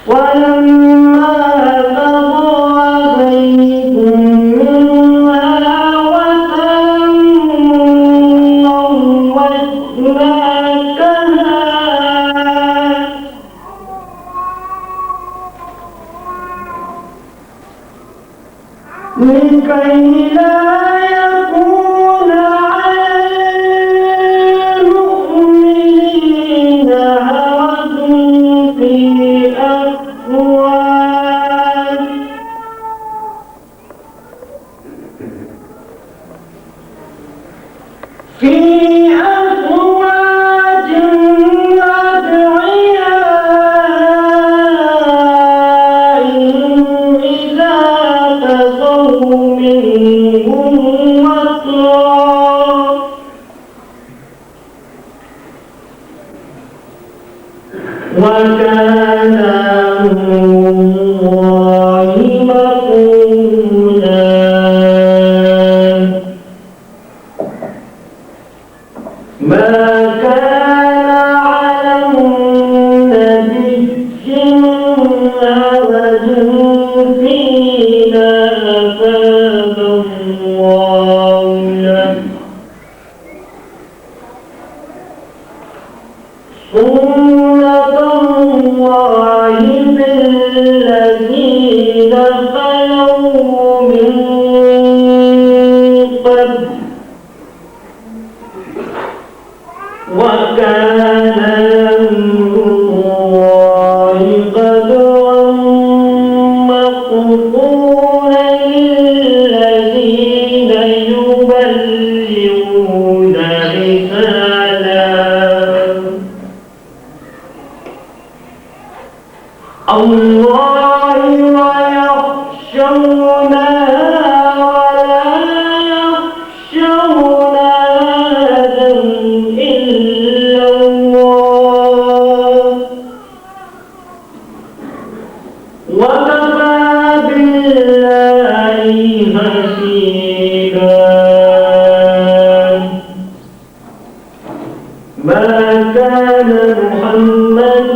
ولما قضى زيد منها وطرا زوجناكها لكي لا يكون على المؤمنين حرج في أزواج أدعيائهم إذا قضوا منهم وطرا وكان أمر الله مفعولا. ما كان على النبي من حرج فيما فرض الله له سنة الله بالذين خلوا من قبل وكان أمر الله قدرا مقدورا للذين يبلغون رسالات الله ويخشونها ولا يخشون أحدا إلا الله وكفى بالله حسيبا. ما كان محمد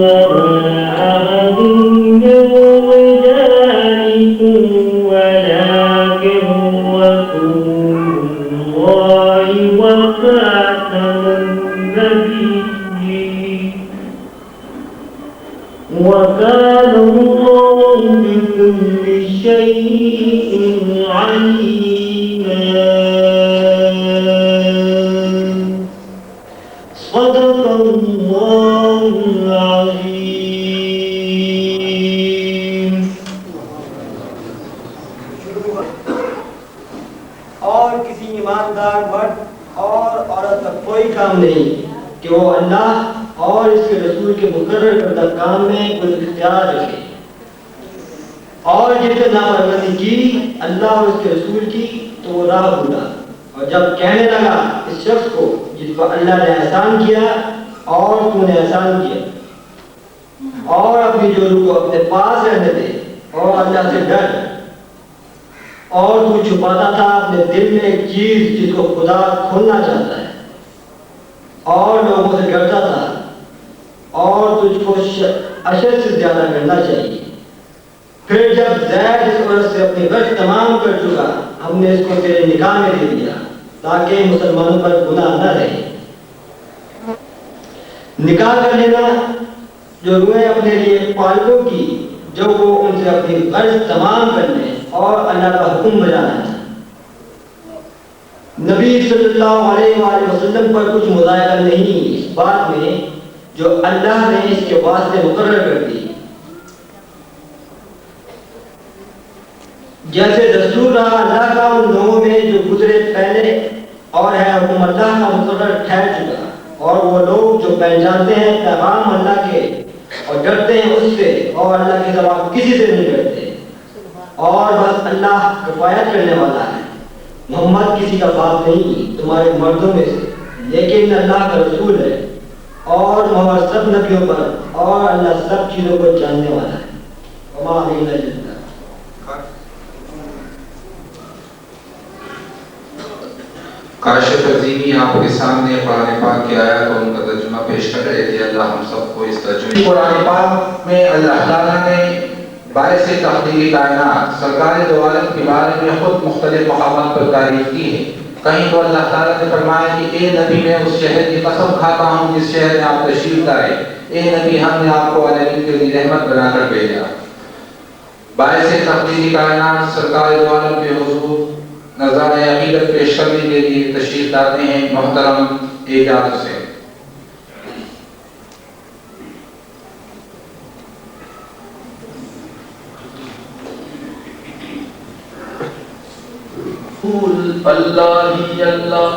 أحد من رجالكم ولكن رسول الله وخاتم النبيين وكان الله بكل شيء عليما. صدق الله العظيم. اور کسی ایماندار مرد اور عورت کا کوئی کام نہیں کہ وہ اللہ اور اس کے رسول کے مقرر کردہ کام میں کوئی اختیار رکھے، اور جس نے نافرمانی کی اللہ اور اس کے رسول کی تو وہ راہ بھولا، اور جب کہنے لگا اس شخص کو جس کو اللہ نے احسان کیا اور تو نے احسان کیا، اور اپنی جورو کو اپنے پاس رہنے دے اور اللہ سے ڈر، اور تو چھپاتا تھا اپنے دل میں ایک چیز جس کو خدا کھولنا چاہتا ہے، اور لوگوں سے ڈرتا تھا، اور تجھ کو اشد سے زیادہ کرنا چاہیے۔ پھر جب زید اس عورت سے اپنی غرض تمام کر چکا، ہم نے اس کو تیرے نکاح میں دے دیا تاکہ مسلمانوں پر گناہ نہ رہے۔ نکاح کر لینا جو روئیں اپنے لیے پالکوں کی، جو وہ ان سے اپنی غرض تمام کر لیں اور اللہ کا حکم بجانا ہے۔ نبی صلی اللہ علیہ وآلہ وسلم پر کچھ مظاہرہ نہیں اس بات میں جو اللہ نے اس کے واسطے مقرر کر دی، جیسے دستور رہا اللہ کا ان لوگوں میں جو گزرے پہلے، اور ہے حکم اللہ کا مقرر ٹھہر چکا، اور وہ لوگ جو پہچانتے ہیں پیغام اللہ کے اور ڈرتے ہیں اس سے اور اللہ کے سوا کسی سے نہیں ڈرتے، اور بس اللہ کفایت کرنے والا ہے۔ محمد کسی کا باپ نہیں تمہارے مردوں میں سے، لیکن اللہ کا رسول ہے، اور محمد سب نبیوں پر اور اللہ سب چیزوں کو جاننے والا ہے۔ وما علینا الا البلاغ۔ کاشف عظیمی آپ کے سامنے قرآن پاک کی آیات اور ان کا ترجمہ پیش کر رہے تھے۔ اللہ ہم سب کو اس ترجمے قرآن پاک میں اللہ تعالیٰ نے باعث تخلیق کائنات سرکار دو عالم کے بارے میں خود مختلف مقامات پر تعریف کی ہے۔ کہیں تو اللہ تعالیٰ نے فرمایا کہ اے نبی میں اس شہر کی قسم کھاتا ہوں جس شہر میں آپ تشریف لائے، اے نبی ہم نے آپ کو عالمین کے لیے رحمت بنا کر بھیجا۔ باعث تخلیق کائنات سرکار دو عالم کے حضور نظارۂ عقیدت پیش کرنے کے لیے تشریف لاتے ہیں محترم اعجاز سے۔ اللہ ہی اللہ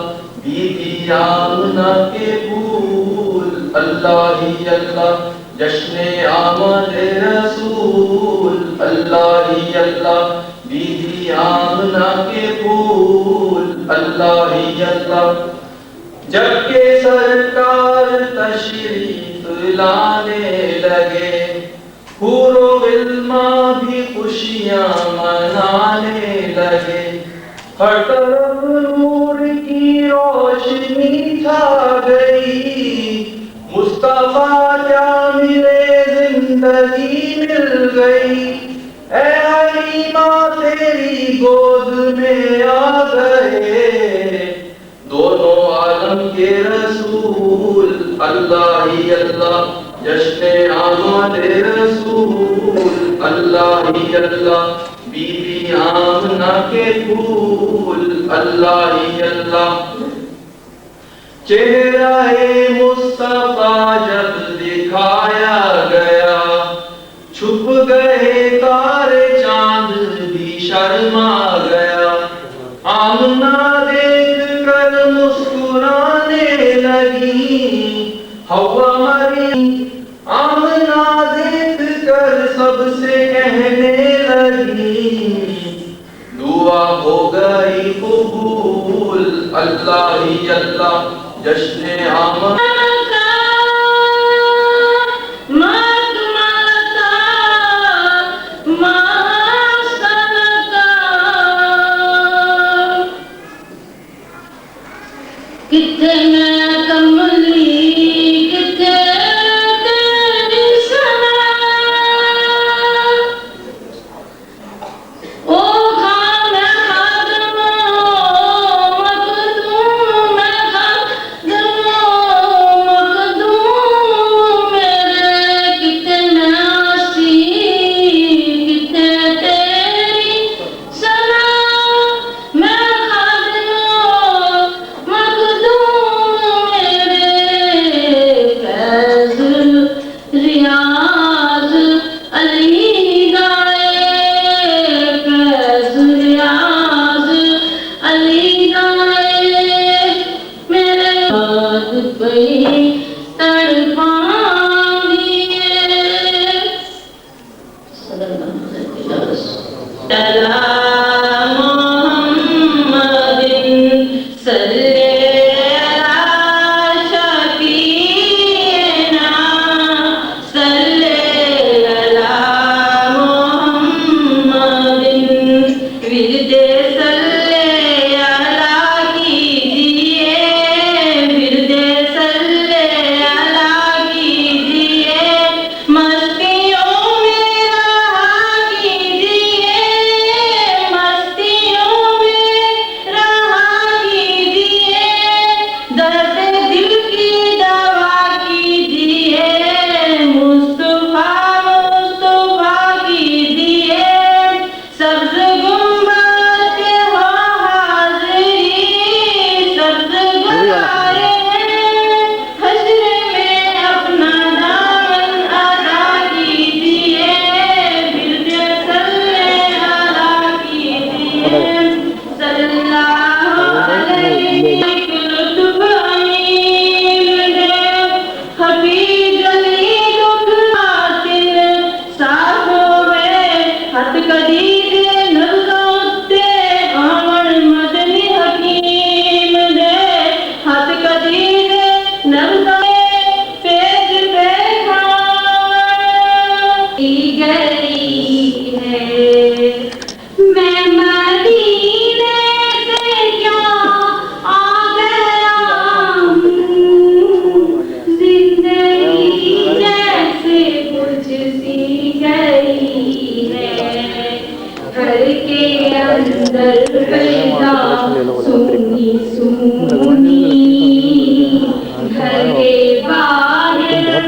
بی بی آمنہ کے پھول، اللہ ہی اللہ جشن آمد رسول، اللہ ہی اللہ بی بی آمنہ کے پھول، اللہ ہی اللہ جب کہ سرکار تشریف لانے لگے، حور و غلماں بھی خوشیاں منانے لگے، ہر طرف نور کی روشنی چھا گئی، مصطفیٰ کیا ملے زندگی مل گئی، اے حلیمہ تیری گود میں آ گئے دونوں عالم کے رسول، اللہ ہی اللہ جشن آمد رسول، اللہ ہی اللہ بی بی آمنہ کے پھول، اللہ ہی اللہ چہرہ مصطفیٰ جب دکھایا گیا، چھپ گئے تارے چاند بھی شرما گیا، آمنہ دیکھ کر مسکرانے لگی، حوا مریم آمنہ دیکھ کر سب سے کہنے لگی، دعا ہو گئی قبول، اللہ ہی اللہ جشن آمد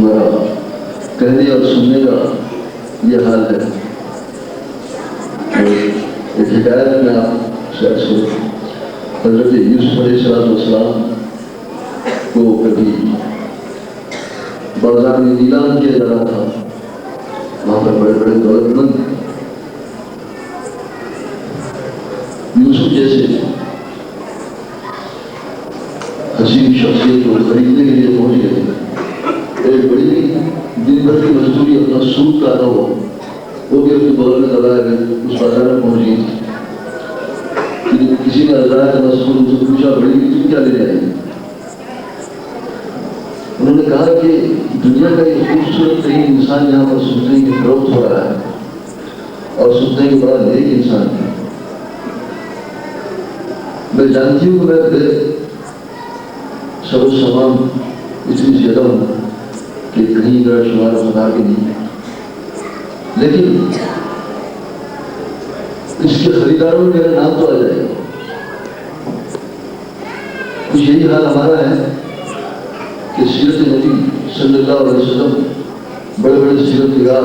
ہمارا کہنے اور سننے کا یہ حال ہے. ایک حکایت میں آپ سے حضرت یوسف علیہ السلام کو کبھی بازار میں نیلام کیا جا رہا تھا. وہاں پر بڑے بڑے دولت مند یوسف جیسے حسین شخصیت کو خریدنے کے لیے پہنچ گئے تھے. ایک بڑی دن بھر کی مزدوری اپنا سود کا نہ ہو وہ بھی اپنے بغل میں لگایا گیا. اس بازار میں پہنچ گئی. کسی نے ہزار کا مسئول ان سے پوچھا بڑی تم کیا لے آئی؟ انہوں نے کہا کہ دنیا کا ایک خوبصورت ترین انسان یہاں پر سنتے ہیں کہ فروخت ہو رہا ہے اور سنتے ہیں کہ بڑا نیک انسان ہے. میں جانتی ہوں کہ میں سب و سامان اتنی زیادہ ہوں کہ کہیں کا شمار خدا کے نہیں ہے، لیکن اس کے خریداروں میں میرا نام تو آ جائے گا. کچھ یہی حال ہمارا ہے کہ سیرت نبی صلی اللہ علیہ وسلم بڑے بڑے سیرت نگار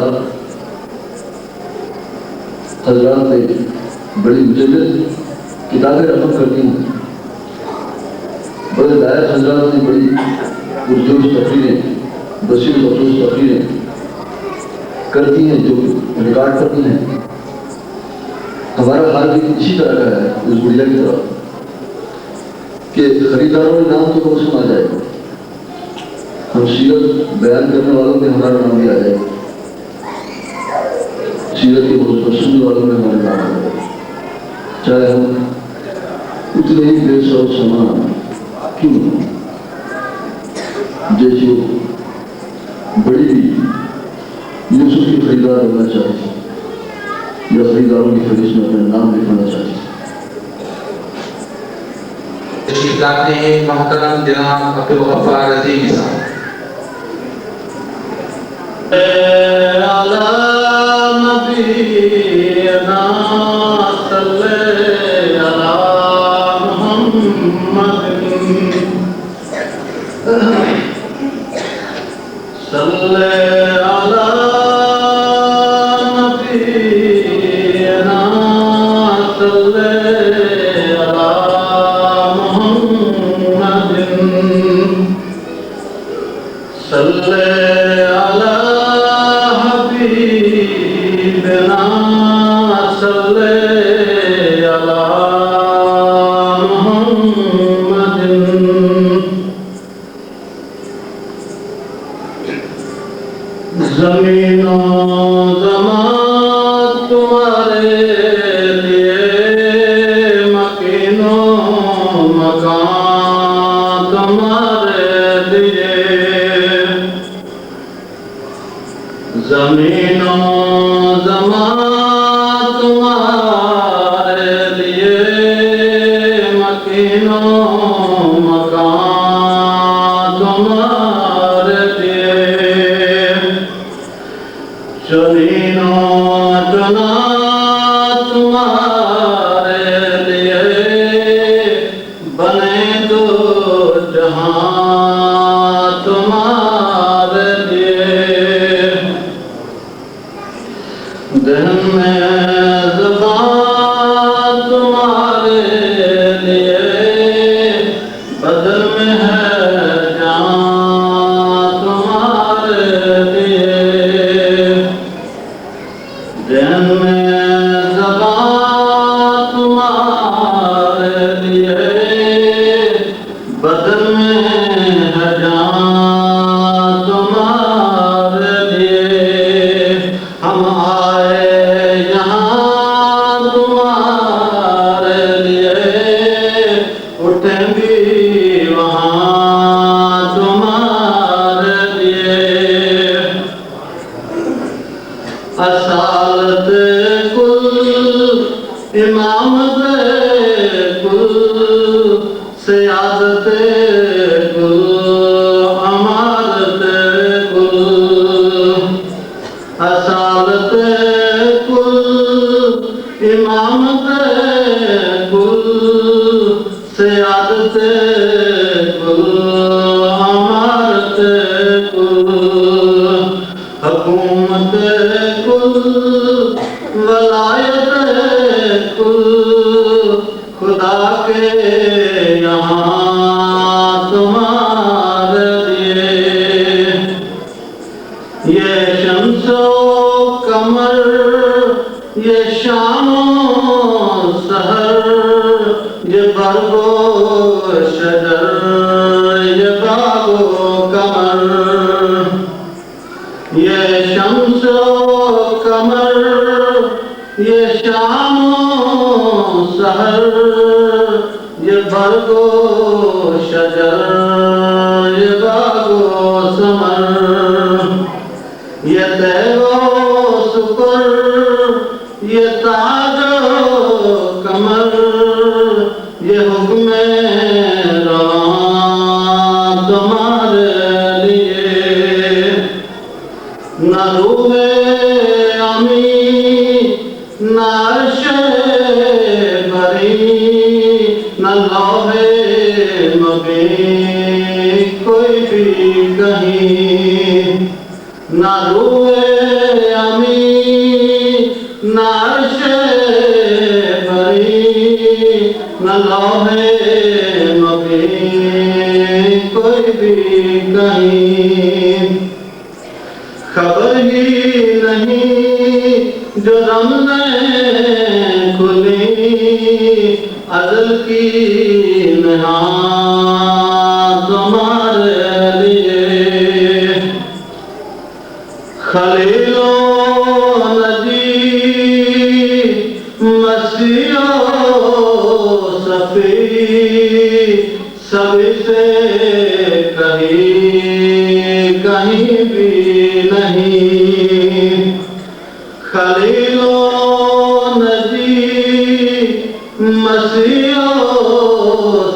حضرات نے بڑی مجلد کتابیں رقم کرتی ہیں. بڑے لائق حضرات نے بڑی پرجوش تقریریں بصیر مخصوص تقریریں کرتی ہیں جو ریکارڈ کرتی ہیں. ہمارا حال بھی اسی طرح کا ہے اس گڑیا کی طرح کہ خریداروں میں نام تو کم سے کم آ جائے گا. ہم سیرت بیان کرنے والوں میں ہمارا نام بھی آ جائے گا. سیرت کے بہت سننے والوں میں ہمارا نام آ جائے گا. چاہے ہم اتنے ہی بے سو سامان کیوں جیسے بڑی یوسف کی خریدار ہونا چاہتے یا خریداروں کی فہرست میں اپنا نام لکھانا چاہتے. تشریف لاتے ہیں محترم جناب عبدالغفار عظیم صاحب. سیادت کل امارت کل تمہارے لیے، یہ شمس و قمر، یہ شام و سحر، یہ برگ و شجر، یہ باغ و قمر، یہ شمس و قمر، یہ شام و سحر، یہ برگ و شجر، یہ باغ و ثمر، یہ طیر و سکر، یہ تاج و کمر، یہ حکم رواں تمہارے لیے، نہ روح امی، نہ عرش بری، نہ لوح مبین کوئی بھی کہیں، نہ روح امی، نہ عرش بری، نہ لوح مبین کوئی بھی کہیں، خبر ہی نہیں جو رمزیں کھلی ازل کی نہاں تمہارے لیے، خلیل و نجی، مسیح و صفی، سبھی سے کہیں بھی نہیں، خلیل و نجی، مسیح و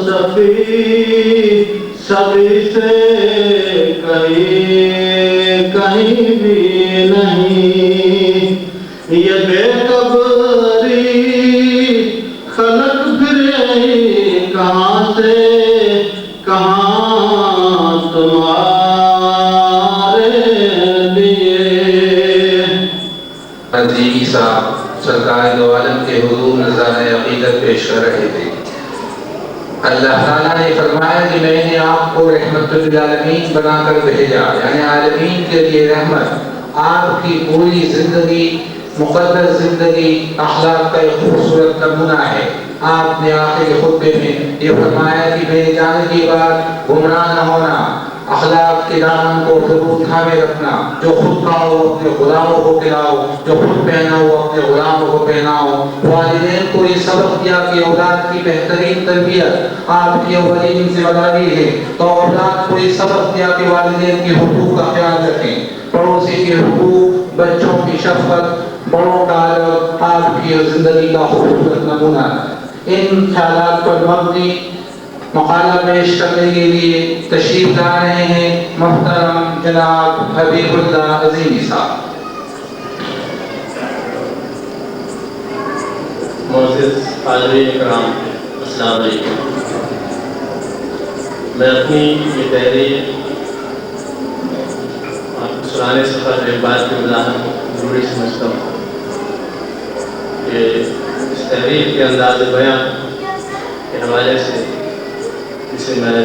صفی، سبھی سے کہیں بھی نہیں، یہ بے قبری خلق پھرے کہاں سے کہاں تمہارے لیے۔ حضرت عیسیٰ سرکار دو عالم کے حضور نذرانہ عقیدت پیش کر رہے تھے۔ اللہ تعالیٰ نے فرمایا کہ میں نے آپ کو رحمت للعالمین بنا کر بھیجا، یعنی عالمین کے لیے رحمت۔ آپ کی پوری زندگی، مقدس زندگی اخلاق کا ایک خوبصورت نمونہ ہے۔ آپ نے آخر خطبے میں یہ فرمایا کہ میرے جانے کے بعد گمراہ نہ ہونا، اخلاق کے دامن کو ضرور تھامے رکھنا، جو خود کھاؤ اپنے غلاموں کو کھلاؤ، جو خود پہناؤ اپنے غلاموں کو پہناؤ۔ والدین کو یہ سبق دیا کہ اولاد کی بہترین تربیت آپ کی اولین ذمہ داری ہے، تو اولاد کو یہ سبق دیا کہ والدین کے حقوق کا خیال رکھیں، پڑوسی کے حقوق، بچوں کی شفقت، بڑوں کا ادب آپ کی زندگی کا خوبصورت نمونہ ہے۔ ان خیالات پر مبنی مقالہ پیش کرنے کے لیے تشریف لا رہے ہیں محترم جناب حبیب اللہ عظیمی صاحب۔ معزز حاضرین کرام، السلام علیکم۔ میں اپنی یہ تحریر آپ کو سنانے سے قبل ایک بات کی وضاحت ضروری سمجھتا ہوں کہ اس تحریر کے انداز بیان کے حوالے سے جسے میں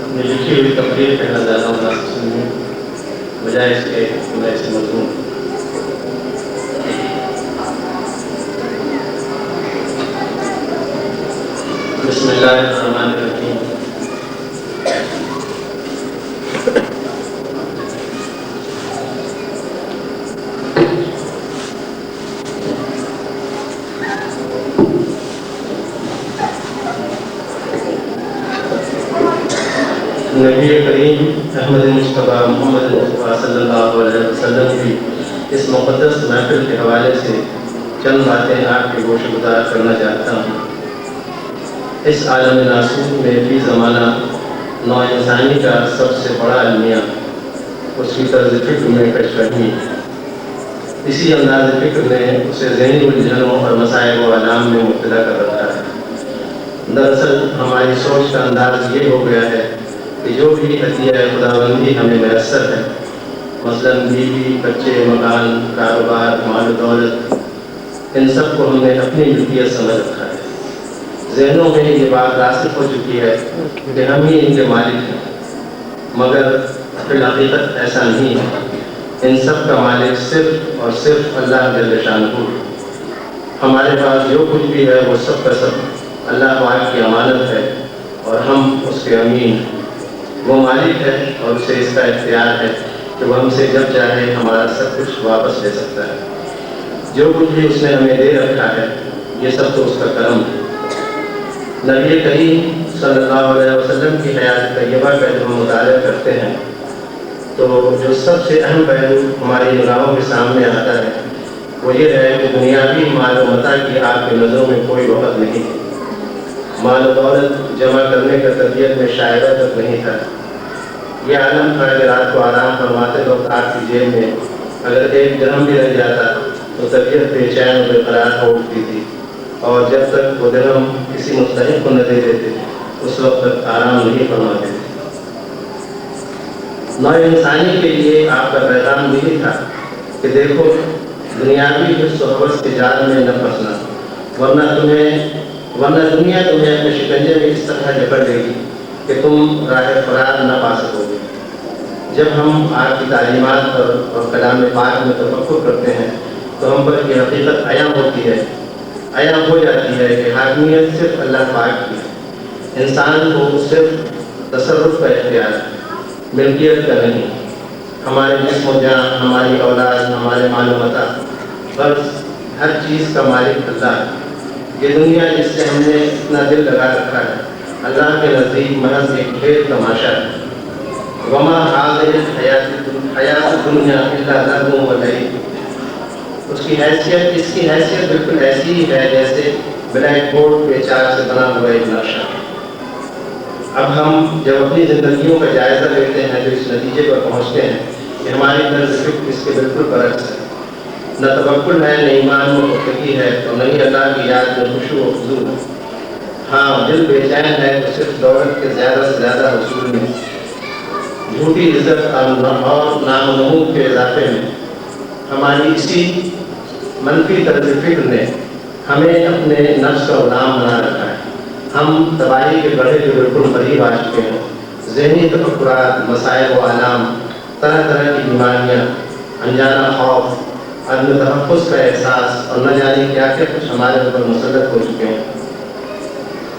اپنی لکھی ہوئی تقریر کہنا چاہتا ہوں ناصر سنوں، بجائے اس کے میں اسے مضمون بسم اللہ الرحمن الرحیم۔ نبی کریم احمد مصطفیٰ محمد مصطفیٰ صلی اللہ علیہ وسلم کی اس مقدس محفل کے حوالے سے چند باتیں آپ کے گوش گزار کرنا چاہتا ہوں۔ اس عالم ناسوت میں فی زمانہ نوع انسانی کا سب سے بڑا المیہ اس کی طرز فکر میں کش رہی ہے۔ اسی انداز فکر نے اسے ذہنی الجھنوں اور مسائل و علام میں مبتلا کر رکھا ہے۔ دراصل ہماری سوچ کا انداز یہ ہو گیا ہے کہ جو بھی عطیہ خداوندی ہمیں میسر ہے، مثلاً بیوی، بچے، مکان، کاروبار، مال و دولت، ان سب کو ہم نے اپنی ملکیت سمجھ رکھا ہے۔ ذہنوں میں یہ بات راسخ ہو چکی ہے کہ ہم ہی ان کے مالک ہیں، مگر فی الحقیقت ایسا نہیں ہے۔ ان سب کا مالک صرف اور صرف اللہ جل شانہ ہے۔ ہمارے پاس جو کچھ بھی ہے وہ سب کا سب اللہ پاک کی امانت ہے اور ہم اس کے امین ہیں۔ وہ مالک ہے اور اسے اس کا اختیار ہے کہ وہ ہم سے جب چاہے ہمارا سب کچھ واپس لے سکتا ہے۔ جو کچھ بھی اس نے ہمیں دے رکھا ہے یہ سب تو اس کا کرم ہے۔ نبی کریم صلی اللہ علیہ وسلم کی حیات طیبہ کا جب ہم مطالعہ کرتے ہیں تو جو سب سے اہم پہلو ہماری نگاہوں کے سامنے آتا ہے وہ یہ ہے کہ دنیاوی مال و متاع کی آپ کی نظروں میں کوئی وقت نہیں ہے۔ مال و دولت جمع کرنے کا طبیعت میں شاعرہ تک نہیں تھا۔ یہ عالم تھا کہ رات کو آرام فرماتے وقت آپ کی جیب میں اگر ایک درہم بھی رہ جاتا تو طبیعت بے چین و بے قرار ہو اٹھتی تھی، اور جب تک وہ درہم کسی مستحق کو نہ دے دیتے اس وقت تک آرام نہیں فرماتے تھے۔ نوع انسانی کے لیے آپ کا پیغام یہی تھا کہ دیکھو دنیاوی حرص و حوث کے جال میں نہ پھنسنا، ورنہ دنیا تمہیں اپنے شکنجے میں اس طرح جکڑ دے گی کہ تم راہ فرار نہ پا سکو گے۔ جب ہم آپ کی تعلیمات پر اور کلام پاک میں تفکر کرتے ہیں تو ہم پر یہ حقیقت عیاں ہوتی ہے، عیاں ہو جاتی ہے کہ حاکمیت صرف اللہ پاک کی ہے۔ انسان کو صرف تصرف کا اختیار ہے، ملکیت کا نہیں۔ ہمارے جسم و جان، ہماری اولاد، ہمارے مال و متاع، بس ہر چیز کا مالک اللہ ہے۔ یہ دنیا جس سے ہم نے اتنا دل لگا رکھا ہے اللہ کے نزدیک محض ایک کھیل تماشا ہے۔ وما هذه الحیات الدنیا الا لہو و لعب۔ اس کی حیثیت بالکل ایسی ہی ہے جیسے بلیک بورڈ پہ چاک سے بنا ہوا ایک نقشہ۔ اب ہم جب اپنی زندگیوں کا جائزہ لیتے ہیں تو اس نتیجے پر پہنچتے ہیں کہ ہماری طرز فکر اس کے بالکل برعکس ہے۔ نہ توکل ہے، نہ ایمان میں پختگی ہے، اور نہ ہی اللہ کی یاد میں خشوع و خضوع ہے۔ ہاں دل بے چین ہے تو صرف دولت کے زیادہ سے زیادہ حصول میں، جھوٹی عزت اور نام و نمود کے اضافے میں۔ ہماری اسی منفی طرز فکر نے ہمیں اپنے نفس کا غلام بنا رکھا ہے۔ ہم تباہی کے گڑھے کے بالکل قریب آ چکے ہیں۔ ذہنی تفکرات، مسائل و آلام، طرح طرح کی بیماریاں، انجانہ خوف، عدم تحفظ کا احساس اور نہ جانے کیا کیا کچھ ہمارے اوپر مسلط ہو چکے ہیں۔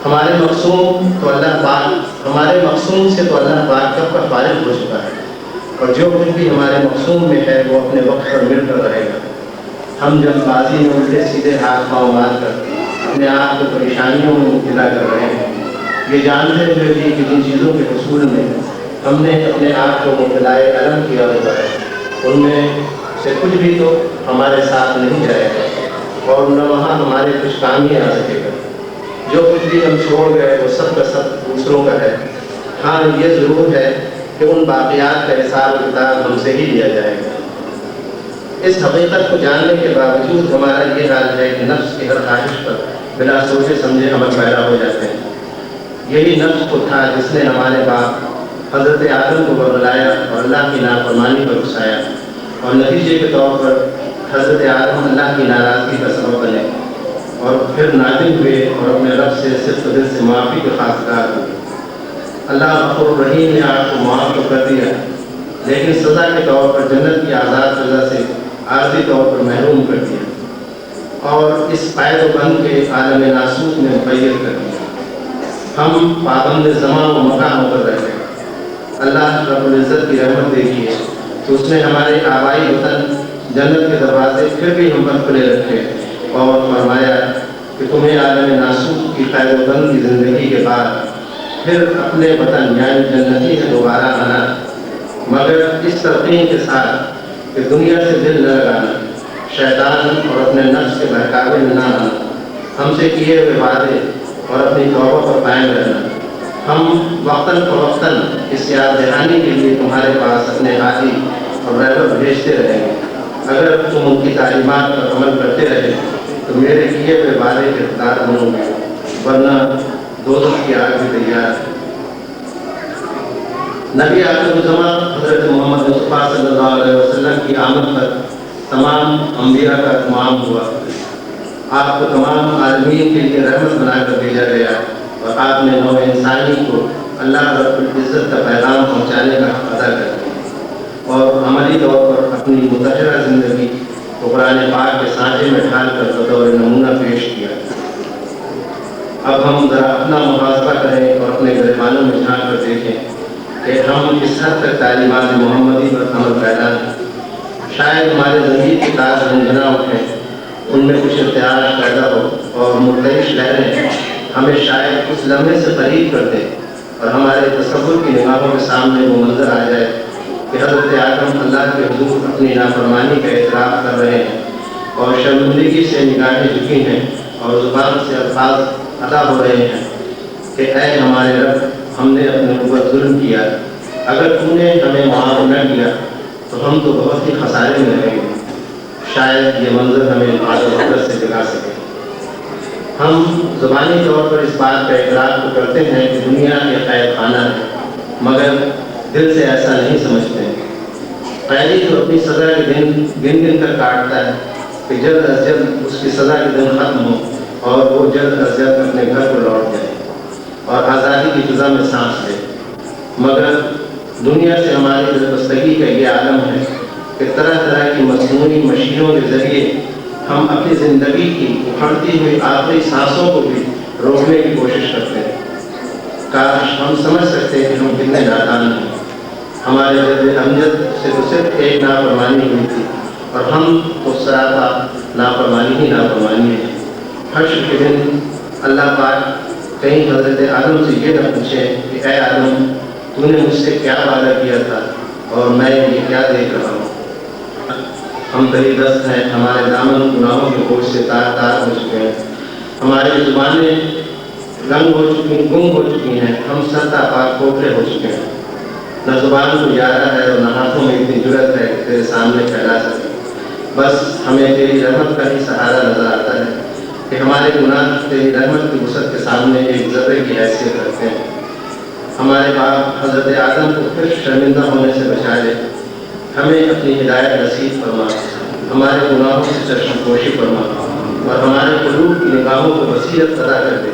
ہمارے مقصوم سے تو اللہ پاک کب کا فارغ ہو چکا ہے، اور جو کچھ بھی ہمارے مقصوم میں ہے وہ اپنے وقت پر مل کر رہے گا۔ ہم جب بازی میں الٹے سیدھے ہاتھ پاؤں مار کر اپنے آپ کو پریشانیوں میں مبتلا کر رہے ہیں، یہ جانتے ہوئے بھی کہ جن چیزوں کے حصول میں ہم نے اپنے آپ کو مبتلا علم کیا ہوا ہے ان میں سے کچھ بھی تو ہمارے ساتھ نہیں جائے گا، اور نہ وہاں ہمارے کچھ کام ہی آ سکے گا۔ جو کچھ بھی ہم چھوڑ گئے وہ سب کا سب دوسروں کا ہے۔ ہاں یہ ضرور ہے کہ ان باقیات کا حساب و کتاب ہم سے ہی لیا جائے گا۔ اس حقیقت کو جاننے کے باوجود ہمارا یہ حال ہے کہ نفس کی ہر خواہش پر بلا سوچے سمجھے عمل پیدا ہو جاتے ہیں۔ یہی نفس کو تھا جس نے ہمارے باپ حضرت آدم کو برگلایا اور اللہ کی نافرمانی پر اکسایا، اور نتیجے کے طور پر حضرت آدم اللہ کی ناراضگی کا سبب بنے اور پھر نادم ہوئے اور اپنے رب سے صرف دل سے معافی کے خواستگار ہوئے۔ اللہ غفور رحیم نے آپ کو معاف تو کر دیا لیکن سزا کے طور پر جنت کی آزاد سزا سے عارضی طور پر محروم کر دیا اور اس قید و بند کے عالم ناسوت میں مقید کر دیا۔ ہم پابند زمان و مکان ہو کر رہ گئے۔ اللہ رب العزت کی رحمت دیکھیے تو اس نے ہمارے آبائی وطن جنت کے دروازے پھر بھی ہم پر کھلے رکھے اور فرمایا کہ تمہیں عالم ناسوت کی قید و بند کی زندگی کے بعد پھر اپنے وطن یعنی جنتی میں دوبارہ آنا، مگر اس ترقین کے ساتھ کہ دنیا سے دل نہ لگانا، شیطان اور اپنے نفس کے بہکاوے میں نہ آنا، ہم سے کیے ہوئے وعدے اور اپنی توبہ پر قائم رہنا۔ ہم وقتاً فوقتاً اس یاد دہانی کے لیے تمہارے پاس اپنے ہادی اور رہبر بھیجتے رہیں گے۔ اگر تم ان کی تعلیمات پر عمل کرتے رہے تو میرے کیے ہوئے وعدے کے حقدار بنو گے، ورنہ دوزخ کی آگ بھی تیار ہے۔ نبی آخر الزماں حضرت محمد مصطفیٰ صلی اللہ علیہ وسلم کی آمد پر تمام انبیاء کا اتمام ہوا۔ آپ کو تمام عالمین کے لیے رحمت بنا کر بھیجا گیا اور آپ نے نوع انسانی کو اللہ رب العزت کا پیغام پہنچانے کا حق ادا کر دیا اور عملی طور پر اپنی متحرہ زندگی کو قرآن پاک کے سانچے میں ڈھال کر بطور نمونہ پیش کیا۔ اب ہم ذرا اپنا محاسبہ کریں اور اپنے گریبانوں میں جھانک کر دیکھیں کہ ہم کس حد تک تعلیمات محمدی پر عمل پیدا ہیں۔ شاید ہمارے ضمیر کے تار گنگنا اٹھیں، ان میں کچھ ارتعاش پیدا ہو اور مختلف لہریں ہمیں شاید اس لمحے سے قریب کر دیں اور ہمارے تصور کی نگاہوں کے سامنے وہ منظر آ جائے کہ حضرت آدم اللہ کے حضور اپنی نافرمانی کا اعتراف کر رہے ہیں اور شرمندگی سے نگاہیں جھکی ہیں اور زبان سے الفاظ ادا ہو رہے ہیں کہ اے ہمارے رب، ہم نے اپنے اوپر ظلم کیا، اگر تو نے ہمیں معاف نہ کیا تو ہم تو بہت ہی خسارے میں رہیں گے۔ شاید یہ منظر ہمیں بعد وقت سے جگا سکے۔ ہم زبانی طور پر اس بات کا اقرار تو کرتے ہیں کہ دنیا یہ قید خانہ ہے، مگر دل سے ایسا نہیں سمجھتے۔ قیدی تو اپنی سزا کے دن گن گن کر کاٹتا ہے کہ جلد از جلد اس کی سزا کے دن ختم ہو اور وہ جلد از جلد اپنے گھر کو لوٹ جائے اور آزادی کی فضا میں سانس لے، مگر دنیا سے ہماری دلبستگی کا یہ عالم ہے کہ طرح طرح کی مصنوعی مشینوں کے ذریعے ہم اپنی زندگی کی اکھڑتی ہوئی آخری سانسوں کو بھی روکنے کی کوشش کرتے ہیں۔ کاش ہم سمجھ سکتے کہ ہم کتنے نادان ہیں۔ ہمارے جد امجد سے تو صرف ایک نافرمانی ہوئی تھی اور ہم تو سراپا نافرمانی ہی نافرمانی ہے۔ حشر کے دن اللہ پاک کہیں حضرت آدم سے یہ نہ پوچھے کہ اے آدم، تو نے مجھ سے کیا وعدہ کیا تھا اور میں یہ کیا دیکھ رہا ہوں۔ ہم دلی دست ہیں، ہمارے دامن گناہوں کے بوجھ سے تار تار ہو چکے ہیں، ہماری زبانیں گنگ ہو چکی ہیں، ہم سرتا پاک کھوکھلے ہو چکے ہیں۔ نہ زبان کو یارہ ہے اور نہ ہاتھوں میں اتنی جرت ہے کہ تیرے سامنے پھیلا سکے۔ بس ہمیں تیری رحمت کا ہی سہارا نظر آتا ہے کہ ہمارے گناہ تیری رحمت کی وسعت کے سامنے ایک ذرے کی حیثیت رکھتے ہیں۔ ہمارے باپ حضرت آدم کو پھر شرمندہ ہونے سے بچا لے، ہمیں اپنی ہدایت نصیب فرما، ہمارے گناہوں سے چشم پوشی فرما اور ہمارے قلوب کی نگاہوں کو بصیرت عطا کر دے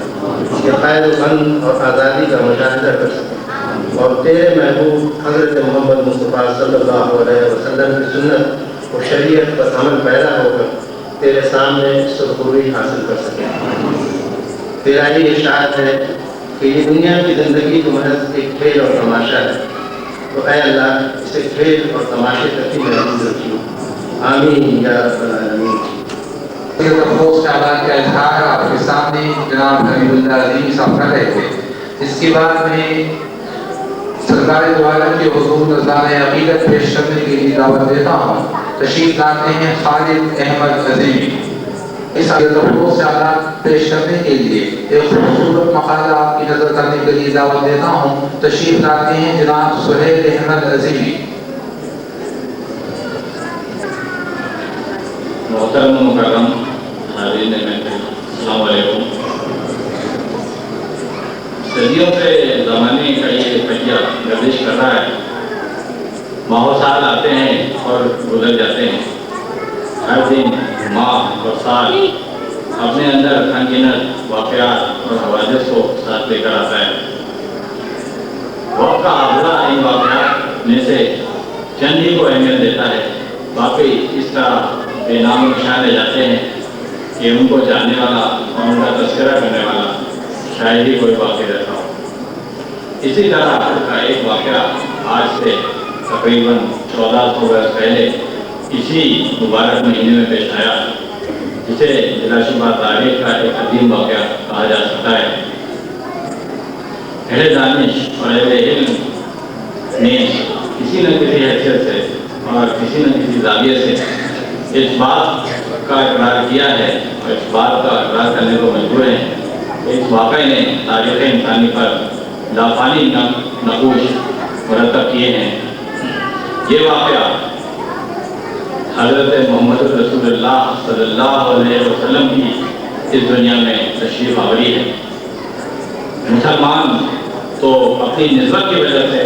کہ قید و بند اور آزادی کا مشاہدہ کر سکیں اور تیرے محبوب حضرت محمد مصطفیٰ صلی اللہ علیہ وسلم کی سنت اور شریعت پر عمل پیدا ہو کر تیرے سامنے سرخروئی حاصل کر سکیں۔ تیرا یہ ارشاد ہے کہ یہ دنیا کی زندگی تو محض ایک کھیل اور تماشا ہے، تو اے اللہ اسے کھیل اور تماشے تک ہی محفوظ رکھیے۔ آمین یا رب العالمین۔ یہ افسوس کے حالات کا اظہار آپ کے سامنے جناب حبیب اللہ عظیم صاحب کر رہے تھے۔ اس کے بعد میں سرکار دو عالم کے حضور نذرانۂ عقیدت پیش کرنے کے لیے دعوت دیتا ہوں۔ تشریف لاتے ہیں خالد احمد عظیمی۔ اس افسوس کے حالات پیش کرنے کے لیے ایک خوبصورت مقالہ آپ کی نظر کرنے کے لیے دعوت دیتا ہوں۔ تشریف لاتے ہیں جناب سہیل احمد عظیمی۔ محترم و مکرم حاضرین محفل، السلام علیکم۔ صدیوں سے زمانے کا یہ پہیہ گردش کر رہا ہے، ماہ و سال آتے ہیں اور گزر جاتے ہیں۔ ہر دن، ماہ اور سال اپنے اندر انگنت واقعات اور حوادث کو ساتھ لے کر آتا ہے۔ وقت کا حافظہ ان واقعات میں سے چند ہی کو اہمیت دیتا ہے، باقی اس طرح بے نام و نشان رہ جاتے ہیں کہ ان کو جاننے والا اور ان کا تذکرہ کرنے والا شاید ہی کوئی باقی رہتا ہو۔ اسی طرح کا ایک واقعہ آج سے تقریباً 1400 برس پہلے اسی مبارک مہینے میں پیش آیا، جسے بلا شبہ تاریخ کا ایک عظیم واقعہ کہا جا سکتا ہے۔ اہل دانش اور اہل علم نے کسی نہ کسی حیثیت سے اور کسی نہ کسی زاویے سے اس بات کا اقرار کیا ہے اور اس بات کا اقرار کرنے کو مجبور ہیں کہ اس واقعے نے تاریخ انسانی پر لافانی نقوش مرتب کیے ہیں۔ یہ واقعہ حضرت محمد رسول اللہ صلی اللہ علیہ وسلم کی اس دنیا میں تشریف آوری ہے۔ مسلمان تو اپنی نسبت کی وجہ سے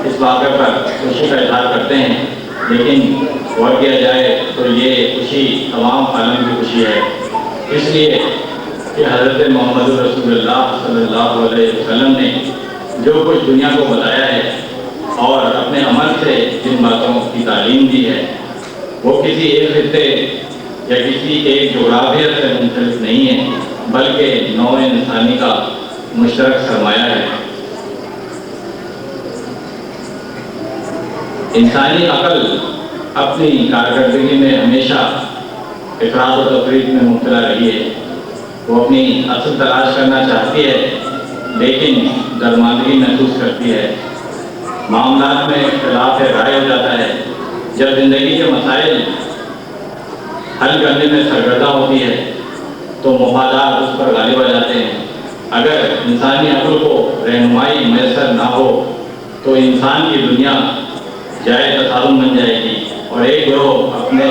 اس واقعے پر خوشی کا اظہار کرتے ہیں، لیکن غور کیا جائے تو یہ خوشی تمام عالم کی خوشی ہے۔ اس لیے کہ حضرت محمد رسول اللہ صلی اللہ علیہ وسلم نے جو کچھ دنیا کو بتایا ہے اور اپنے عمل سے جن باتوں کی تعلیم دی ہے وہ کسی ایک خطے یا کسی ایک جغرافیہ سے منسلک نہیں ہے، بلکہ نوع انسانی کا مشترک سرمایہ ہے۔ انسانی عقل اپنی کارکردگی میں ہمیشہ افراد و تفریط میں مبتلا رہی ہے۔ وہ اپنی اصل تلاش کرنا چاہتی ہے لیکن درماندگی محسوس کرتی ہے، معاملات میں اختلاف رائے ہو جاتا ہے۔ جب زندگی کے مسائل حل کرنے میں سرگردہ ہوتی ہے تو مفادات اس پر غالب آ جاتے ہیں۔ اگر انسانی عقل کو رہنمائی میسر نہ ہو تو انسان کی دنیا جائے تصادم بن جائے گی اور ایک گروہ اپنے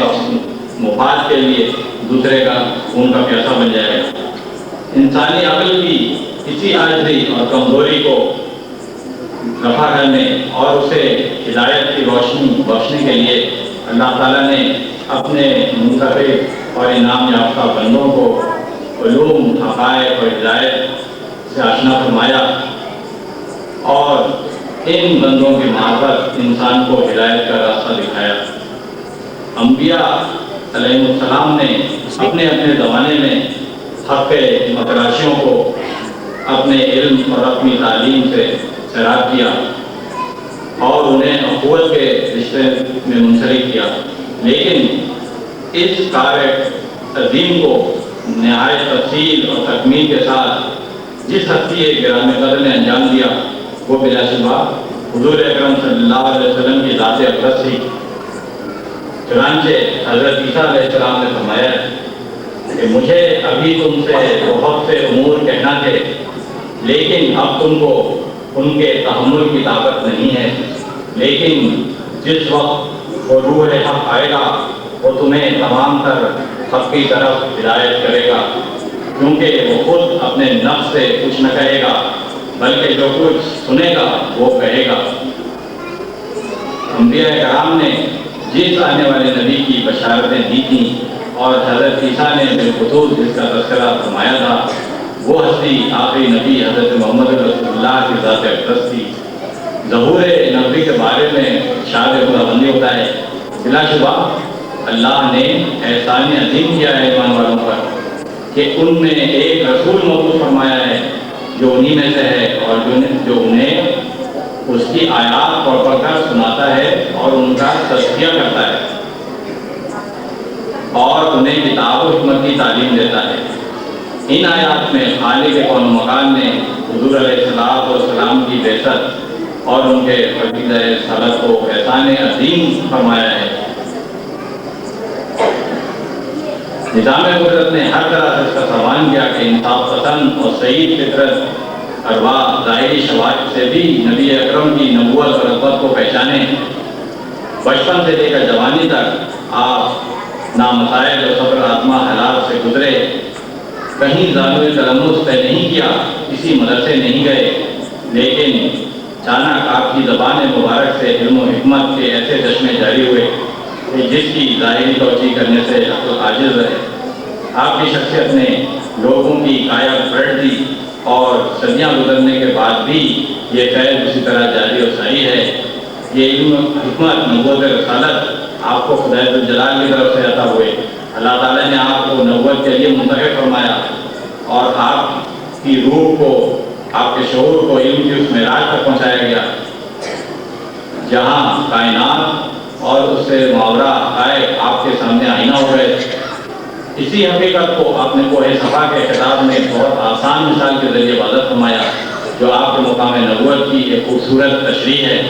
مفاد کے لیے دوسرے کا خون کا پیاسا بن جائے گا۔ انسانی عقل کی اسی عاجزی اور کمزوری کو رفع کرنے اور اسے ہدایت کی روشنی بخشنے کے لیے اللہ تعالیٰ نے اپنے منتخب اور انعام یافتہ بندوں کو علوم، حقائق اور ہدایت سے آشنا فرمایا اور ان بندوں کی معرفت انسان کو ہدایت کا راستہ دکھایا۔ انبیاء علیہ السلام نے اپنے اپنے زمانے میں حق متراشیوں کو اپنے علم اور اپنی تعلیم سے سیراب کیا اور انہیں اخوت کے رشتے میں منسلک کیا، لیکن اس کار عظیم کو نہایت تفصیل اور تکمیل کے ساتھ جس ہستی گرامی قدر نے انجام دیا وہ بلا شبہ حضور اکرم صلی اللہ علیہ وسلم کی ذات اقدس تھی۔ چنانچہ حضرت عیسیٰ علیہ السلام نے فرمایا کہ مجھے ابھی تم سے بہت سے امور کہنا تھے لیکن اب تم کو ان کے تحمل کی طاقت نہیں ہے، لیکن جس وقت وہ روح حق آئے گا وہ تمہیں تمام تر حق کی طرف ہدایت کرے گا، کیونکہ وہ خود اپنے نفس سے کچھ نہ کہے گا بلکہ جو کچھ سنے گا وہ کہے گا۔ انبیاء کرام نے جس آنے والے نبی کی بشارتیں دی تھیں اور حضرت عیسیٰ نے بالخصوص جس کا تذکرہ فرمایا تھا وہ ہستی آخری نبی حضرت محمد رسول اللہ کی ذات اقدس تھی۔ ظہور نبی کے بارے میں شاد خداوندی ہوتا ہے، بلا شبہ اللہ نے احسان عظیم کیا ہے ایمان والوں پر کہ ان میں ایک رسول مبعوث فرمایا ہے جو انہی میں سے ہے اور جو انہیں اس کی آیات پڑھ پڑھ کر سناتا ہے اور ان کا تزکیہ کرتا ہے اور انہیں کتاب و حکمت کی تعلیم دیتا ہے۔ ان آیات میں خالق کون و مکان نے حضور علیہ السلام کی بعثت اور ان کے فقید رسالت کو احسان عظیم فرمایا ہے۔ نظام قدرت نے ہر طرح سے اس کا سامان کیا کہ انصاف پسند اور صحیح فطرت ارواح ظاہری شواہد سے بھی نبی اکرم کی نبوت اور عظمت کو پہچانے۔ بچپن سے لے کر جوانی تک آپ نامسائل اور صبر آزما حالات سے گزرے، کہیں زانوی تلمس طے نہیں کیا، کسی مدرسے نہیں گئے، لیکن چانک آپ کی زبان مبارک سے علم و حکمت کے ایسے چشمے جاری ہوئے کہ جس کی ظاہری توجیہ کرنے سے عقل عاجز رہے۔ آپ کی شخصیت نے لوگوں کی کایا پلٹ دی اور صدیاں گزرنے کے بعد بھی یہ فیض اسی طرح جاری اور ساری ہے۔ یہ علم حکمت نبوت رسالت آپ کو خدای ذوالجلال کی طرف سے عطا ہوئے۔ اللہ تعالیٰ نے آپ کو نبوت کے لیے منتخب فرمایا اور آپ کی روح کو، آپ کے شعور کو علم کی اس معراج تک پہنچایا گیا جہاں کائنات اور اس سے ماورا حقائق آپ کے سامنے آئینہ ہو گئے۔ اسی حقیقت کو آپ نے کوہ صفا کے خطاب میں بہت آسان مثال کے ذریعے واضح فرمایا جو آپ کے مقام نبوت کی ایک خوبصورت تشریح ہے۔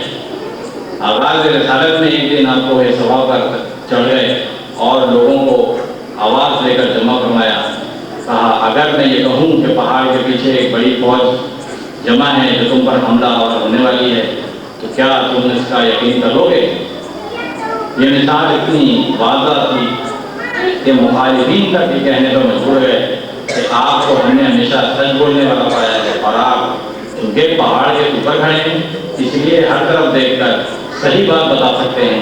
آغاز رسالت میں ایک دن آپ کوہ صفا پر چڑھ گئے اور لوگوں کو آواز لے کر جمع فرمایا۔ کہا اگر میں یہ کہوں کہ پہاڑ کے پیچھے ایک بڑی فوج جمع ہے جو تم پر حملہ ہونے والی ہے تو کیا تم اس کا یقین کرو گے؟ یہ مثال اتنی واضح تھی کہ مخالفین تک یہ کہنے پر مجبور گئے کہ آپ کو ہم نے ہمیشہ سچ بولنے والا پایا ہے اور آپ ان کے پہاڑ کے اوپر کھڑے ہیں، اس لیے ہر طرف دیکھ کر صحیح بات بتا سکتے ہیں۔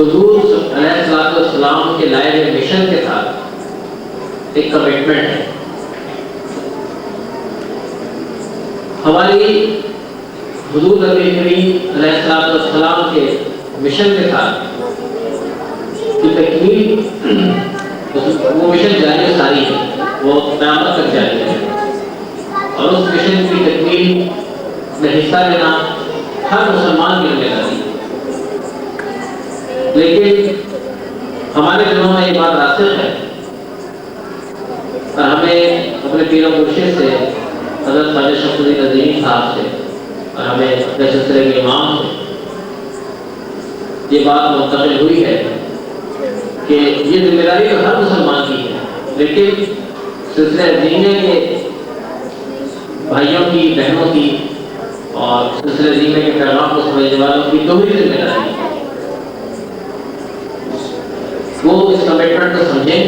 حضور علیہ السلام کے لائے ہوئے مشن کے ساتھ ایک کمٹمنٹ ہے. ہماری حضور نبی کریم علیہ السلام کے مشن کے ساتھ کی تکمیل، وہ مشن جاری و ساری ہے، وہ قیامت تک جاری ہے، اور اس مشن کی تکمیل میں حصہ لینا ہر مسلمان کی ذمہ داری ہے. لیکن ہمارے دلوں میں یہ بات راسخ ہے اور ہمیں اپنے پیر و مرشد سے، حضرت خواجہ شمس الدین عظیمی صاحب سے، اور ہمیں اپنے سلسلے کے امام سے یہ بات منتقل ہوئی ہے کہ یہ ذمہ داری تو ہر مسلمان کی ہے، لیکن سلسلہ عظیمیہ کے بھائیوں کی، بہنوں کی اور سلسلہ عظیمیہ کے پیغام کو سمجھنے والوں کی دوہری ذمہ داری ہے. وہ اس کمٹمنٹ کو سمجھیں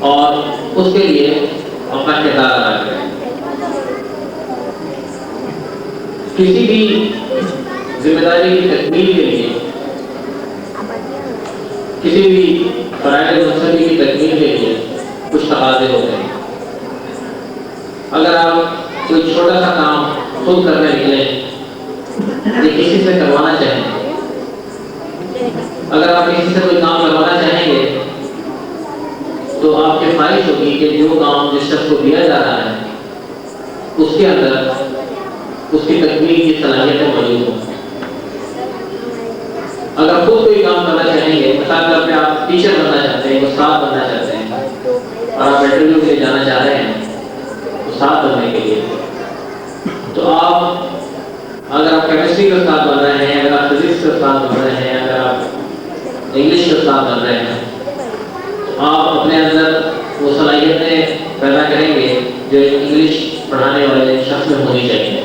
اور اس کے لیے اپنا کردار ادا کریں. کسی بھی ذمہ داری کی تکمیل کے لیے، کسی بھی فرائض منصبی کی تکمیل کے لیے کچھ تقاضے ہوتے ہیں. اگر آپ کوئی چھوٹا سا کام خود کرنے نکلیں یا کسی سے کروانا چاہیں، اگر آپ کسی سے کوئی کام کروانا چاہیں گے تو آپ کی خواہش ہوگی کہ جو کام جس شخص کو دیا جا رہا ہے اس کے اندر اس کی تکمیل کی صلاحیتیں موجود ہوں. اگر خود کوئی کام کرنا چاہیں گے، مثال پہ آپ ٹیچر بننا چاہتے ہیں، استاد بننا چاہتے ہیں، اور آپ انٹرویو کے لیے جانا چاہ رہے ہیں استاد بننے کے لیے، تو آپ اگر آپ کیمسٹری کا استاد بن رہے ہیں، اگر آپ فزکس کا استاد بن رہے ہیں، اگر آپ انگلش کا استاد بن رہے ہیں، آپ اپنے اندر وہ صلاحیتیں پیدا کریں گے جو انگلش پڑھانے والے شخص میں ہونی چاہیے.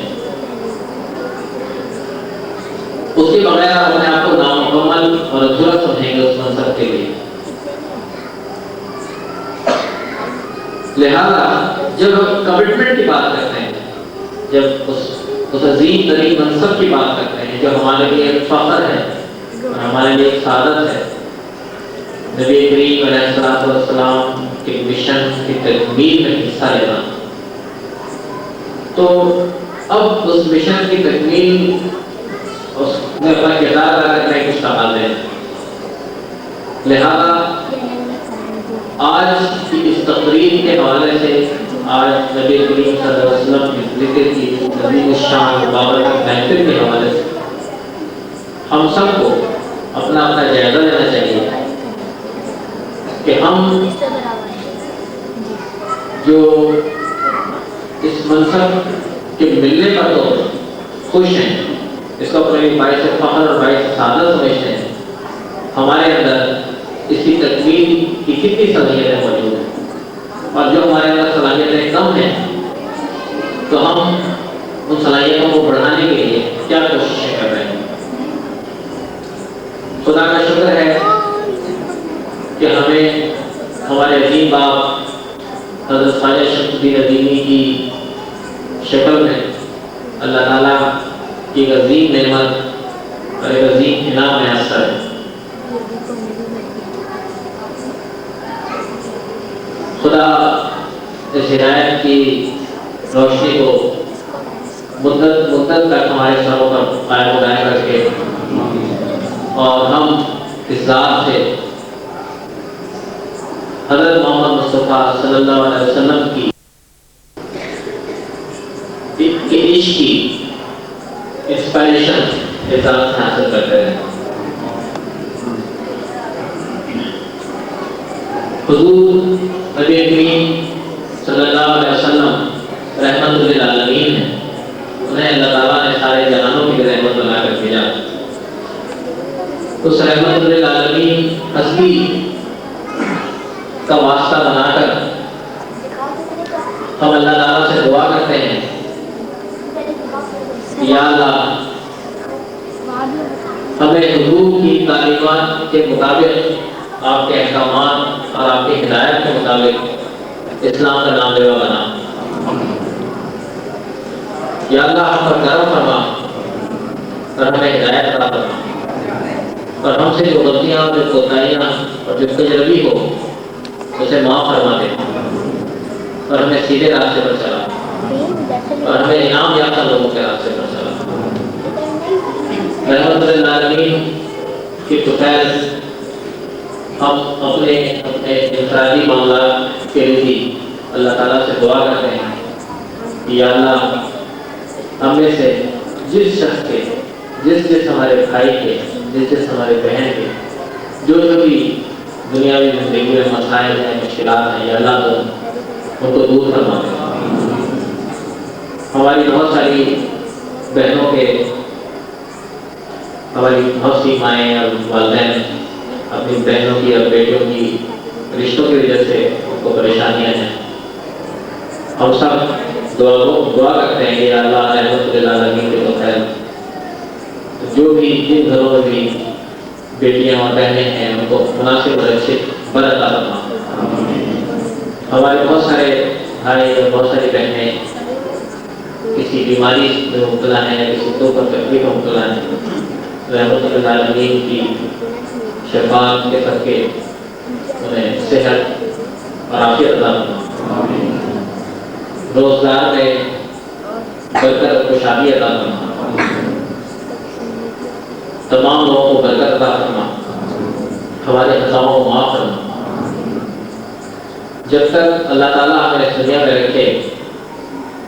اس کے بغیر آپ اپنے آپ کو نامکمل اور ادھورا سمجھیں گے اس منصب کے لیے. لہذا جب ہم کمٹمنٹ کی بات کرتے ہیں، جب اس عظیم ترین منصب کی بات کرتے ہیں جو ہمارے لیے ایک فخر ہے اور ہمارے لیے ایک سعادت ہے، نبی کریم علیہ السلام کے مشن کی تکمیل میں حصہ لینا، تو اب اس مشن کی تکمیل اس میں اپنا کردار ادا کرنے کچھ تقاضے ہیں. لہذا آج کی اس تقریب کے حوالے سے، آج نبی کریم صلی اللہ علیہ وسلم کی ذکر کی عظیم الشان بابرکت محفل کے حوالے سے ہم سب کو اپنا جائزہ لینا چاہیے کہ ہم جو اس منصب کے ملنے پر تو خوش ہیں، اس کو اپنے باعث فخر اور باعث سعادت سمجھتے ہیں، ہمارے اندر اس کی تکمیل کی کتنی صلاحیتیں موجود ہیں، اور جو ہمارے اندر صلاحیتیں کم ہیں تو ہم ان صلاحیتوں کو بڑھانے کے لیے کیا کوششیں کر رہے ہیں. خدا کا شکر ہے کہ ہمیں ہمارے عظیم باپ حضرت خواجہ شمس الدین عظیمی کی شکل میں اللہ تعالیٰ کی ایک عظیم نعمت اور ایک عظیم انعام میسر ہے. خدا اس ہدایت کی روشنی کو مدت تک ہمارے سروں پر قائم و دائم رکھے اور ہم اس ذات سے حضرت محمد مصطفیٰ صلی اللہ علیہ وسلم کی عشق کی انسپائریشن احساس حاصل کرتے ہیں. حضور نبی کریم صلی اللہ علیہ وسلم رحمت للعالمین ہیں، انہیں اللہ تعالیٰ نے سارے جہانوں کی رحمت بنا کر بھیجا. اس رحمت للعالمین ہستی کا واسطہ بنا کر ہم اللہ تعالیٰ سے دعا کرتے ہیں، یا اللہ ہمیں حضور کی تعلیمات کے مطابق، آپ کے احکامات اور آپ کی ہدایت کے مطابق اسلام کا نام لیوا بنا. یا اللہ ہم پر کرم فرما اور ہمیں ہدایت عطا فرما. اور ہم سے جو غلطیاں جو کوتاہیاں اور جو تجربی ہو اسے معاف فرما دے اور ہمیں سیدھے راستے پر چلا اور ہمیں انعام یافتہ لوگوں کے راستے پر چلا۔ رحمت للعالمین کی دوپہر ہم اپنے انفرادی معاملات کے لیے اللہ تعالیٰ سے دعا کرتے ہیں کہ یا اللہ ہم میں سے جس شخص کے جس ہمارے بھائی کے جس ہمارے بہن کے جو بھی دنیاوی زندگی میں مسائل ہیں مشکلات ہیں یا اللہ تو ان کو دور فرما دے۔ ہماری بہت ساری بہنوں کے ہماری بہت سی مائیں اور والدین اپنی بہنوں کی اور بیٹیوں کی رشتوں کی وجہ سے ان کو پریشانیاں ہیں۔ ہم سب دعا کرتے ہیں کہ اللہ رحمت للعالمین کے بخیر جو بھی جن گھروں میں بھی بیٹیاں اور بہنیں ہیں ان کو مناسب اور اچھے برکت عطا فرما۔ ہمارے بہت سارے بھائی اور بہت ساری بہنیں کسی بیماری میں مبتلا ہیں یا کسی دکھ اور تکلیف میں مبتلا ہیں، رحمت للعالمین کی شفاعت کے صدقے انہیں صحت اور عافیت عطا فرما، روزگار میں برکت اور خوشحالی عطا فرما، تمام لوگوں کو برکت عطا فرما، ہمارے خطاؤں کو معاف فرما۔ جب تک اللہ تعالیٰ ہمیں اس دنیا میں رکھے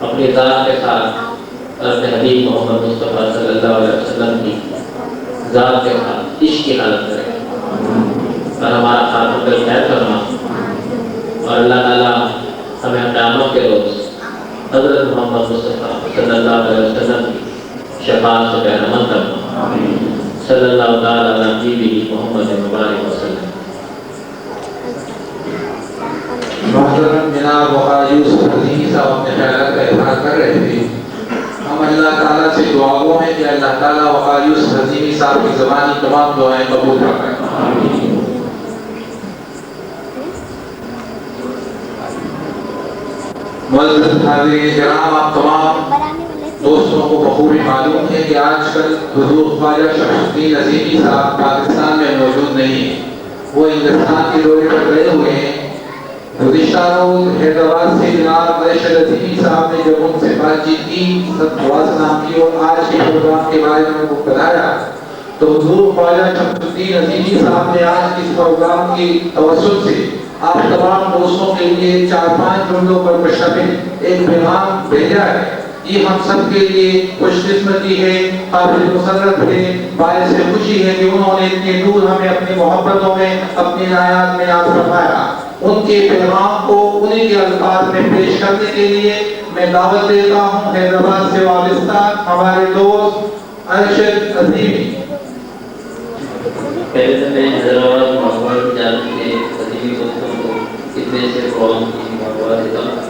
اپنی ذات کے ساتھ اور اپنے حبیب محمد مصطفیٰ صلی اللہ علیہ وسلم کی ذات کے ساتھ عشق کی حالت میں رکھے اور ہمارا خاتمہ بالخیر فرما، اور اللہ تعالیٰ ہمیں قیامت کے روز حضرت محمد مصطفیٰ صلی اللہ علیہ وسلم کی شفاعت سے بہرمند فرما، صلی اللہ تعالیٰ علیہ نبی محمد مبارک وسلم۔ محترم جناب وقار یوسف حزیمی صاحب اپنے خیالات کا اظہار کر رہے تھے۔ ہم اللہ تعالیٰ سے دعا گو ہیں کہ اللہ تعالیٰ وقار یوسف حزیمی صاحب کی زبانی تمام دعائیں قبول فرمائے۔ معزز حاضرین کرام، آپ تمام دوستوں کو بخوبی معلوم ہے کہ آج کل حضور خواجہ شمس الدین عظیمی صاحب پاکستان میں موجود نہیں ہیں، وہ ہندوستان کے دورے پر گئے ہوئے ہیں۔ گزشتہ روز حیدرآباد سے جناب ارشد عظیمی صاحب نے جب ان سے بات چیت کی، سب دعا سلام کی اور آج کے پروگرام کے بارے میں وہ بتایا، تو حضور خواجہ شمس الدین عظیمی صاحب نے آج اس پروگرام کی توسط سے آپ تمام دوستوں کے لیے 4-5 جملوں پر مشتمل ایک پیغام بھیجا ہے۔ یہ ہم سب کے لیے خوش قسمتی ہے، قابل مسرت ہے، باعث خوشی ہے کہ انہوں نے اتنے دور ہمیں اپنی محبتوں میں اپنی عنایات میں یاد فرمایا۔ ان کے پیغام کو انہیں کے الفاظ میں پیش کرنے کے لیے میں دعوت دیتا ہوں حیدرآباد سے وابستہ ہمارے دوست ارشد عظیمی۔ پہلے سے میں حیدرآباد محبت جانب کے عظیمی دوستوں کو اتنے سے پروگرام کی محبت دیتا ہوں۔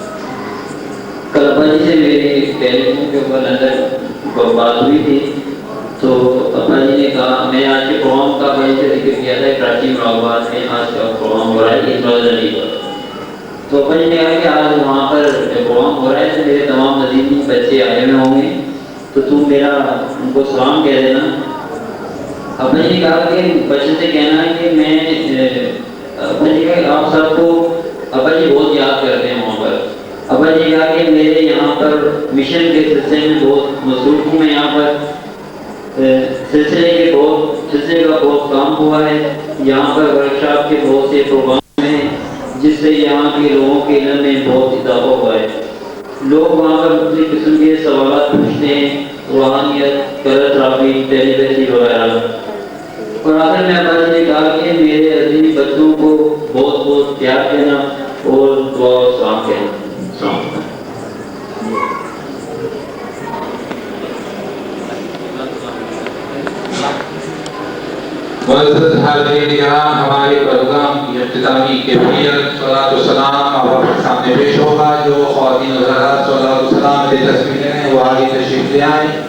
کل ابا جی سے میری ٹیلی فون کے اوپر اندر بات ہوئی تھی، تو ابا جی نے کہا، میں آج کے پروگرام کا ابا جی سے ذکر کیا تھا کراچی مراقبات میں آج کا پروگرام ہو رہا ہے اس روز علی پر، تو ابا جی نے کہا کہ آج وہاں پر پروگرام ہو رہا ہے تو میرے تمام نزیمی بچے آئے ہوئے ہوں گے تو تم میرا ان کو سلام کہہ دینا۔ ابا جی نے کہا کہ بچے سے کہنا ہے کہ میں ابا جی کہا آپ سب کو ابا جی بہت یاد کرتے ہیں وہاں پر۔ ابا جی کہا کہ میرے یہاں پر مشن کے سلسلے میں بہت مصروف ہوں، میں یہاں پر سلسلے کا بہت کام ہوا ہے، یہاں پر ورکشاپ کے بہت سے پروگرام ہیں جس سے یہاں کے لوگوں کے علم میں بہت اضافہ ہوا ہے۔ لوگ وہاں پر مختلف قسم کے سوالات پوچھتے ہیں، روحانیت، قدرت رافی، ٹیلیپیتھی وغیرہ، اور آخر میں ابا جی نے کہا کہ میرے عزیز بچوں کو بہت بہت پیار دینا اور دعا و سلام کہنا۔ معزز حاضرین کرام، ہمارے پروگرام کی اختتامی کیفیت صلاۃ و سلام آپ کے سامنے پیش ہوگا۔ جو خواتین حضرات صلاۃ و سلام علیہ تصویریں ہیں وہ آگے تشریف لے آئیں۔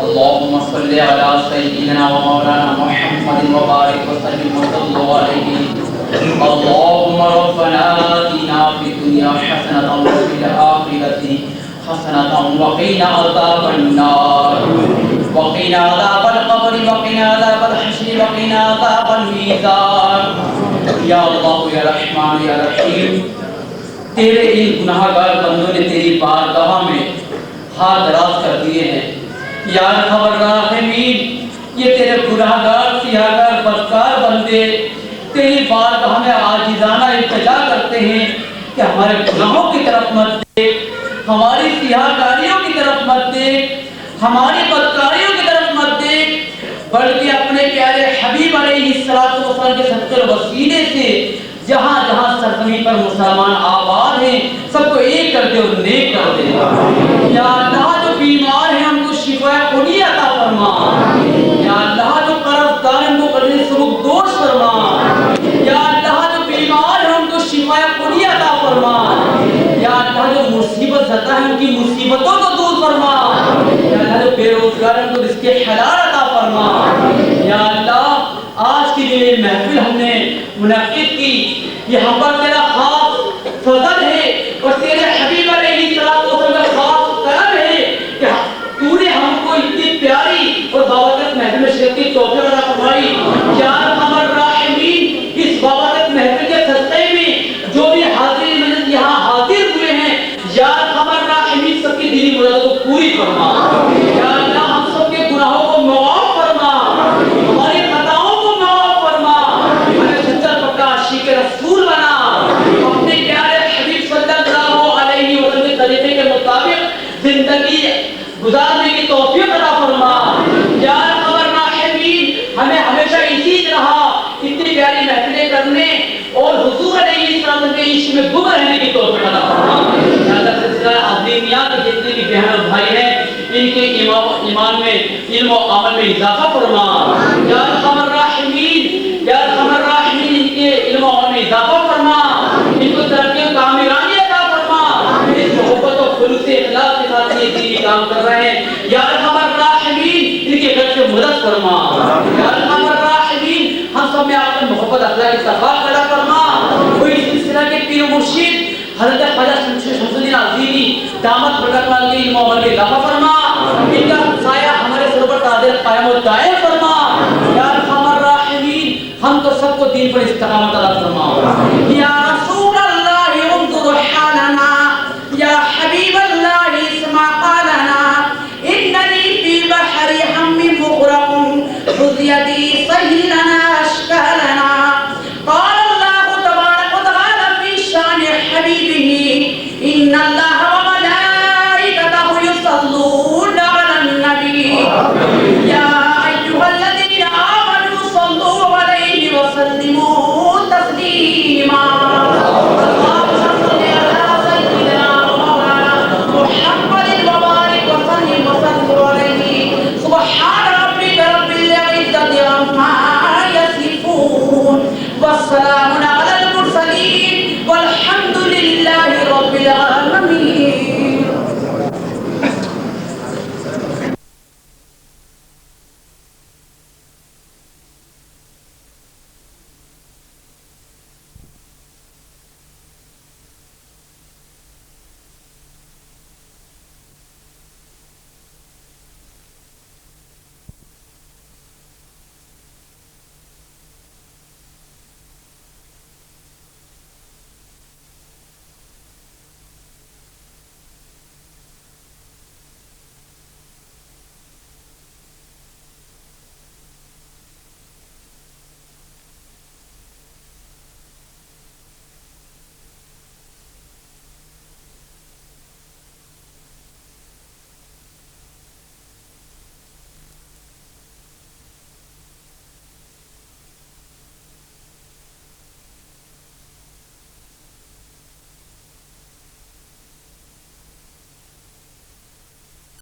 اللهم صل على سيدنا ومولانا محمد وبارك وسلم وصلى عليه. اللهم ربنا آتنا في الدنيا حسنة وفي الآخرة حسنة وقنا عذاب النار وقنا عذاب القبر وقنا عذاب الحشر وقنا عذاب الميزان. یا اللہ یا رحمان یا رحیم، تیرے ان گناہگار بندوں نے تیری بارگاہ میں ہاتھ دراز کر دیے ہیں. یا ارحم الراحمین، یہ تیرے گناہگار سیاہگار بدکار بندے تیری بارگاہ میں عاجزانہ التجا کرتے ہیں کہ ہمارے گناہوں کی طرف مت دیکھ، ہماری سیاہکاریوں کی طرف مت دیکھ، ہماری بدکاریوں کی طرف مت دیکھ، بلکہ اپنے پیارے حبیب علیہ السلام کے صدقے وسیلے سے جہاں جہاں سرزمین پر مسلمان آباد ہیں سب کو ایک کر دے اور نیک کر دے. یا اللہ جو بیمار ہیں ہم کو شفا کلی عطا فرما. یا اللہ جو قرض دار ہیں ہم کو قرض سبک دوش فرما. یا اللہ جو بیمار ہیں ہم کو شفا کلی عطا فرما. یا اللہ جو مصیبت زدہ ہیں ان کی مصیبتوں کو دور فرما. یا اللہ جو بے روزگار ہیں ان کو رزق حلال عطا فرما. یا اللہ آج کی جو یہ محفل ہم نے منعقد کی، یہاں پر تیرا خاص فضل ہے اور تیرے حبیب علیہ السلام کا خاص کرم ہے کہ تو نے ہم کو اتنی پیاری اور بابرکت محفل میں شرکت کی توفیق عطا فرمائی. یا ارحم الراحمین، اس بابرکت محفل کے صدقے میں جو بھی حاضرین مجلس یہاں حاضر ہوئے ہیں، یا ارحم الراحمین سب کی دینی مرادوں کو پوری فرما. یا اللہ ہم سب کے گناہوں کو معاف فرما، ہماری خطاؤں کو معاف فرما، ہمیں سچا پکا عاشق رسول بنا، اپنے پیارے حبیب صلی اللہ علیہ وسلم کے طریقے کے مطابق زندگی گزارنے کی توفیق عطا فرما. یا ارحم الراحمین، ہمیں ہمیشہ اسی طرح اتنی پیاری محفلیں کرنے اور حضور علیہ السلام کے عشق میں گم رہنے کی توفیق عطا فرما. یا اللہ سلسلہ عظیمیہ کے جتنے بھی بہن اور بھائی ہیں ان کے ایمان میں علم و عمل میں اضافہ فرما. یا ارحم الراحمین، یا ارحم الراحمین ان کے علم و عمل میں اضافہ فرما، ان کو ترقی و کامیابی عطا فرما. اس محبت و خلوص اخلاص کے ساتھ یہ دینی کام کر رہے ہیں. یا ارحم الراحمین ان کے گھر سے مدد فرما. یا ارحم الراحمین ہم سب میں آپ کی محبت اخلاق اتفاق پیدا فرما. کوئی سلسلہ کے پیر و مرشد حضرت خواجہ شمس الدین عظیمی دامت برکت والی کے علم و عمل میں اضافہ فرما. ان کا سایہ ہمارے سر پر قادر قائم و دائم فرما. یا ارحم الراحمین ہم تو سب کو دین پر استقامت عطا فرما. یا رسول اللہ انظر حالنا، یا حبیب اللہ اسمع قالنا، اننی فی بحر ہم مغرق خذ یدی سہل لنا والسلام